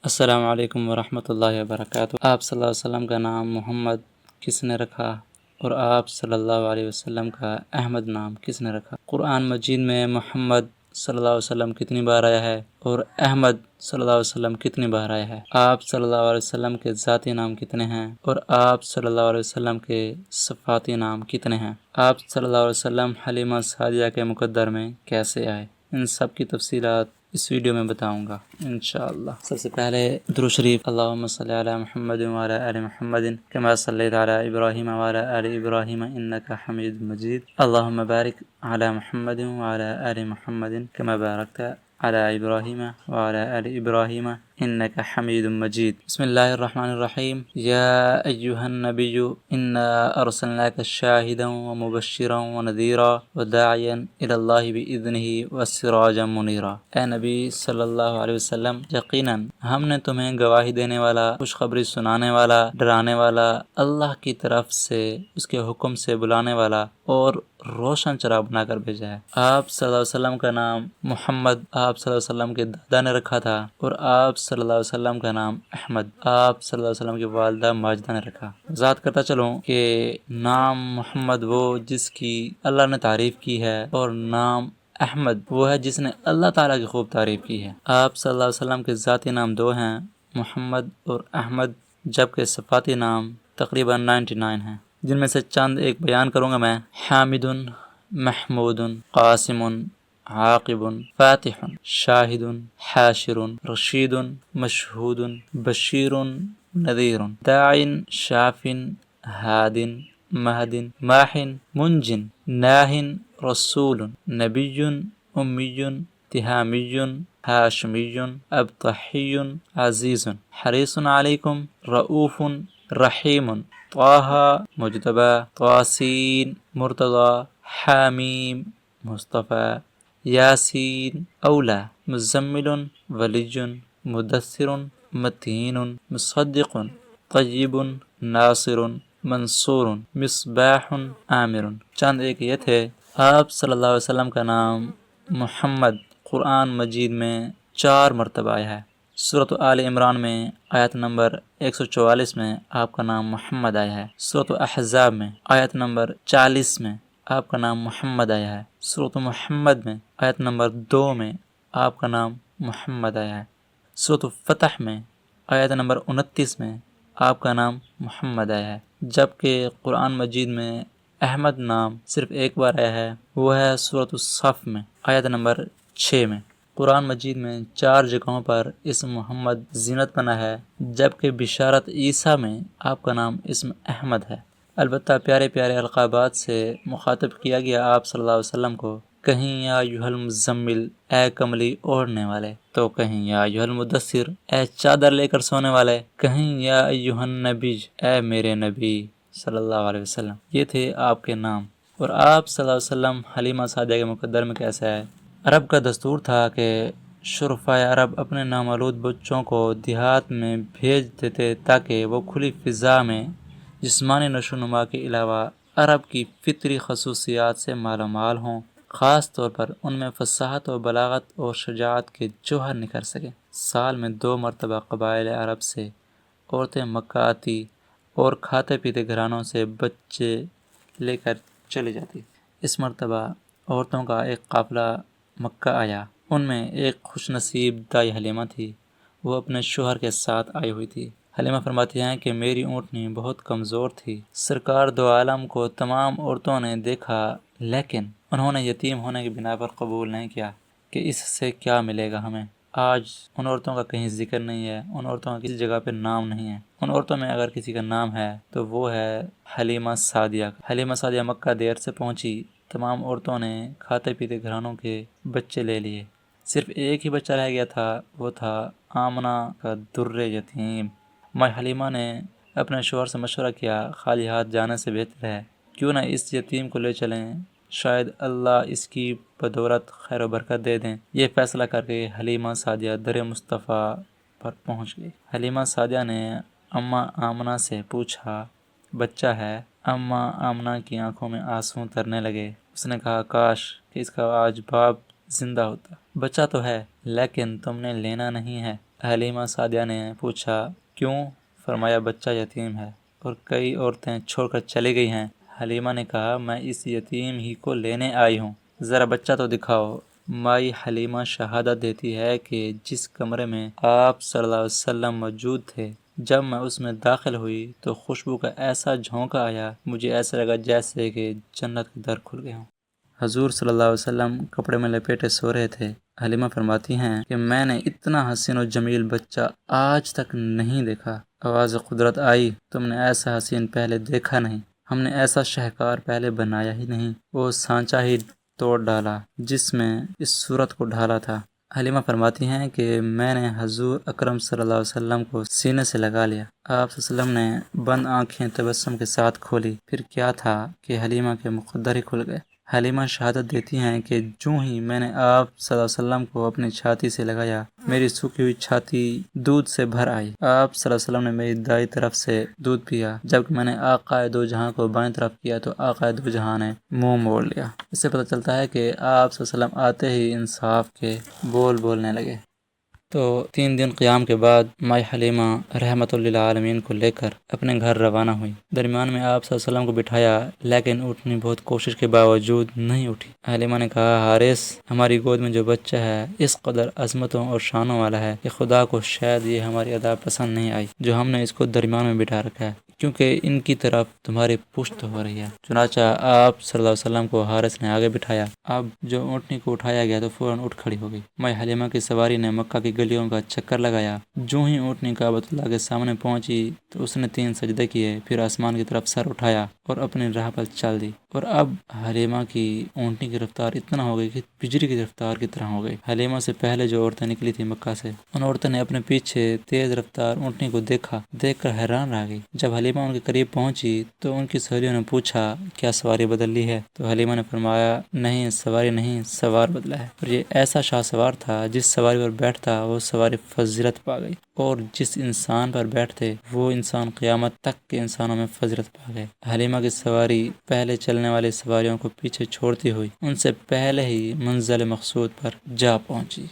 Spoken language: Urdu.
السلام علیکم ورحمۃ اللہ وبرکاتہ۔ آپ صلی اللہ علیہ وسلم کا نام محمد کس نے رکھا اور آپ صلی اللہ علیہ وسلم کا احمد نام کس نے رکھا؟ قرآن مجید میں محمد صلی اللہ علیہ وسلم کتنی بار آیا ہے اور احمد صلی اللہ علیہ وسلم کتنی بار آیا ہے؟ آپ صلی اللہ علیہ وسلم کے ذاتی نام کتنے ہیں اور آپ صلی اللہ علیہ وسلم کے صفاتی نام کتنے ہیں؟ آپ صلی اللہ علیہ وسلم حلیمہ سعدیہ کے مقدر میں کیسے آئے؟ ان سب کی تفصیلات اس ویڈیو میں بتاؤں گا انشاءاللہ۔ سب سے پہلے درود شریف، اللہم صلی علی محمد وعلی آل محمد کما صلیت علی ابراہیم وعلی آل ابراہیم انک حمید مجید، اللہم بارک علی محمد وعلی آل محمد کما بارکت علی ابراہیم وعلی آل ابراہیم انک حمید مجید۔ بسم اللہ الرحمن الرحیم۔ یا ایہا النبی انا ارسلناک شاہدا ومبشرا ونذیرا وداعیا الی اللہ باذنہ وسراجا منیرا۔ اے نبی صلی اللہ علیہ وسلم، یقیناً ہم نے تمہیں گواہی دینے والا، خوشخبری سنانے والا، ڈرانے والا، اللہ کی طرف سے اس کے حکم سے بلانے والا اور روشن چراغ بنا کر بھیجا ہے۔ آپ صلی اللہ علیہ وسلم کا نام محمد آپ صلی اللہ علیہ وسلم کے دادا نے رکھا تھا اور آپ صلی اللہ علیہ وسلم کا نام احمد آپ صلی اللہ علیہ وسلم کی والدہ ماجدہ نے رکھا۔ وضاحت کرتا چلوں کہ نام محمد وہ جس کی اللہ نے تعریف کی ہے اور نام احمد وہ ہے جس نے اللہ تعالیٰ کی خوب تعریف کی ہے۔ آپ صلی اللہ علیہ وسلم کے ذاتی نام دو ہیں، محمد اور احمد، جبکہ صفاتی نام تقریباً 99 ہیں، جن میں سے چند ایک بیان کروں گا میں۔ حامد، محمود، قاسم، عاقب، فاتح، شاہد، حاشر، رشید، مشہود، بشیر، نذیر، داع، شاف، ہاد، مہد، ماح، منج، ناہ، رسول، نبی، امی، تہامی، ہاشمی، ابطحی، عزیز، حریص علیکم، رؤوف، رحیم، طٰہ، مجتبی، طاسین، مرتضی، حامیم، مصطفیٰ، یاسین، اولیٰ، مزمل، ولی، مدثر، متین، مصدق، طیب، ناصر، منصور، مصباح، عامر۔ چند ایک یہ تھے۔ آپ صلی اللہ علیہ وسلم کا نام محمد قرآن مجید میں 4 مرتبہ آیا ہے۔ سورۃ آل عمران میں آیت نمبر 144 میں آپ کا نام محمد آیا ہے۔ سورۃ احزاب میں آیت نمبر 40 میں آپ کا نام محمد آیا ہے۔ سورۃ محمد میں آیت نمبر 2 میں آپ کا نام محمد آیا ہے۔ سورۃ فتح میں آیت نمبر 29 میں آپ کا نام محمد آیا ہے، جبکہ قرآن مجید میں احمد نام صرف ایک بار آیا ہے، وہ ہے سورۃ الصف میں آیت نمبر 6 میں۔ قرآن مجید میں 4 جگہوں پر اسم محمد زینت بنا ہے، جبکہ بشارت عیسیٰ میں آپ کا نام اسم احمد ہے۔ البتہ پیارے پیارے القابات سے مخاطب کیا گیا آپ صلی اللہ علیہ وسلم کو، کہیں یا ایھا المزمل، اے کملی اوڑھنے والے، تو کہیں یا ایھا المدثر، اے چادر لے کر سونے والے، کہیں یا ایھا النبی، اے میرے نبی صلی اللہ علیہ وسلم۔ یہ تھے آپ کے نام۔ اور آپ صلی اللہ علیہ وسلم حلیمہ سعدیہ کے مقدر میں کیسے آئے؟ عرب کا دستور تھا کہ شرفائے عرب اپنے نامولود بچوں کو دیہات میں بھیج دیتے تاکہ وہ کھلی فضا میں جسمانی نشو و نما کے علاوہ عرب کی فطری خصوصیات سے مالا مال ہوں، خاص طور پر ان میں فصاحت و بلاغت اور شجاعت کے جوہر نکھر سکیں۔ سال میں 2 مرتبہ قبائل عرب سے عورتیں مکہ آتی اور کھاتے پیتے گھرانوں سے بچے لے کر چلی جاتی۔ اس مرتبہ عورتوں کا ایک قافلہ مکہ آیا، ان میں ایک خوش نصیب دائی حلیمہ تھی، وہ اپنے شوہر کے ساتھ آئی ہوئی تھی۔ حلیمہ فرماتی ہیں کہ میری اونٹنی بہت کمزور تھی، سرکار دو عالم کو تمام عورتوں نے دیکھا، لیکن انہوں نے یتیم ہونے کی بنا پر قبول نہیں کیا کہ اس سے کیا ملے گا ہمیں۔ آج ان عورتوں کا کہیں ذکر نہیں ہے، ان عورتوں کا کسی جگہ پہ نام نہیں ہے۔ ان عورتوں میں اگر کسی کا نام ہے تو وہ ہے حلیمہ سعدیہ۔ حلیمہ سعدیہ مکہ دیر سے پہنچی، تمام عورتوں نے کھاتے پیتے گھرانوں کے بچے لے لیے، صرف ایک ہی بچہ رہ گیا تھا، وہ تھا آمنہ کا در یتیم۔ ماں حلیمہ نے اپنے شوہر سے مشورہ کیا، خالی ہاتھ جانے سے بہتر ہے کیوں نہ اس یتیم کو لے چلیں، شاید اللہ اس کی بدولت خیر و برکت دے دیں۔ یہ فیصلہ کر کے حلیمہ سعدیہ در مصطفیٰ پر پہنچ گئی۔ حلیمہ سعدیہ نے اماں آمنہ سے پوچھا، بچہ ہے؟ اماں آمنہ کی آنکھوں میں آنسو ترنے لگے۔ اس نے کہا، کاش کہ اس کا آج باپ زندہ ہوتا۔ بچہ تو ہے لیکن تم نے لینا نہیں ہے، حلیمہ سعدیہ نے پوچھا کیوں؟ فرمایا بچہ یتیم ہے اور کئی عورتیں چھوڑ کر چلی گئی ہیں۔ حلیمہ نے کہا میں اس یتیم ہی کو لینے آئی ہوں، ذرا بچہ تو دکھاؤ۔ مائی حلیمہ شہادت دیتی ہے کہ جس کمرے میں آپ صلی اللہ علیہ وسلم موجود تھے، جب میں اس میں داخل ہوئی تو خوشبو کا ایسا جھونکا آیا، مجھے ایسا لگا جیسے کہ جنت کے در کھل گئے ہوں۔ حضور صلی اللہ علیہ وسلم کپڑے میں لپیٹے سو رہے تھے۔ حلیمہ فرماتی ہیں کہ میں نے اتنا حسین و جمیل بچہ آج تک نہیں دیکھا۔ آواز قدرت آئی، تم نے ایسا حسین پہلے دیکھا نہیں، ہم نے ایسا شہکار پہلے بنایا ہی نہیں۔ وہ سانچہ ہی توڑ ڈالا جس میں اس صورت کو ڈھالا تھا۔ حلیمہ فرماتی ہیں کہ میں نے حضور اکرم صلی اللہ علیہ وسلم کو سینے سے لگا لیا۔ آپ صلی اللہ علیہ وسلم نے بند آنکھیں تبسم کے ساتھ کھولی، پھر کیا تھا کہ حلیمہ کے مقدر ہی کھل گئے۔ حلیمہ شہادت دیتی ہیں کہ جو ہی میں نے آپ صلی اللہ علیہ وسلم کو اپنی چھاتی سے لگایا، میری سوکھی ہوئی چھاتی دودھ سے بھر آئی۔ آپ صلی اللہ علیہ وسلم نے میری دائیں طرف سے دودھ پیا، جبکہ میں نے آقائے دو جہاں کو بائیں طرف کیا تو آقائے دو جہاں نے منہ موڑ لیا۔ اس سے پتہ چلتا ہے کہ آپ صلی اللہ علیہ وسلم آتے ہی انصاف کے بول بولنے لگے۔ تو 3 دن قیام کے بعد مائی حلیمہ رحمۃ للعالمین کو لے کر اپنے گھر روانہ ہوئی۔ درمیان میں آپ صلی اللہ علیہ وسلم کو بٹھایا، لیکن اٹھنی بہت کوشش کے باوجود نہیں اٹھی۔ حلیمہ نے کہا حارث، ہماری گود میں جو بچہ ہے اس قدر عظمتوں اور شانوں والا ہے کہ خدا کو شاید یہ ہماری ادا پسند نہیں آئی جو ہم نے اس کو درمیان میں بٹھا رکھا ہے، کیونکہ ان کی طرف تمہاری پشت ہو رہی ہے۔ چنانچہ آپ صلی اللہ علیہ وسلم کو حارث نے آگے بٹھایا۔ اب جو اونٹنی کو اٹھایا گیا تو فوراً اٹھ کھڑی ہو گئی۔ مائی حلیمہ کی سواری نے مکہ کی گلیوں کا چکر لگایا۔ جو ہی اونٹنی کعبۃ اللہ کے سامنے پہنچی تو اس نے 3 سجدے کیے، پھر آسمان کی طرف سر اٹھایا اور اپنی راہ پر چل دی۔ اور اب حلیمہ کی اونٹنی کی رفتار اتنا ہو گئی کہ بجلی کی رفتار کی طرح ہو گئی۔ حلیمہ سے پہلے جو عورتیں نکلی تھیں مکہ سے، ان عورتوں نے اپنے پیچھے تیز رفتار اونٹنی کو دیکھ کر حیران رہ گئی۔ جب حلیمہ ان کے قریب پہنچی تو ان کی سہیلیوں نے پوچھا کیا سواری بدل لی ہے؟ تو حلیمہ نے فرمایا نہیں، سواری نہیں، سوار بدلا ہے۔ اور یہ ایسا شاہ سوار تھا جس سواری پر بیٹھتا وہ سواری فضیلت پا گئی، اور جس انسان پر بیٹھتے وہ انسان قیامت تک کے انسانوں میں فضیلت پا گئے۔ حلیمہ کی سواری پہلے چلنے والی سواریوں کو پیچھے چھوڑتی ہوئی ان سے پہلے ہی منزل مقصود پر جا پہنچی۔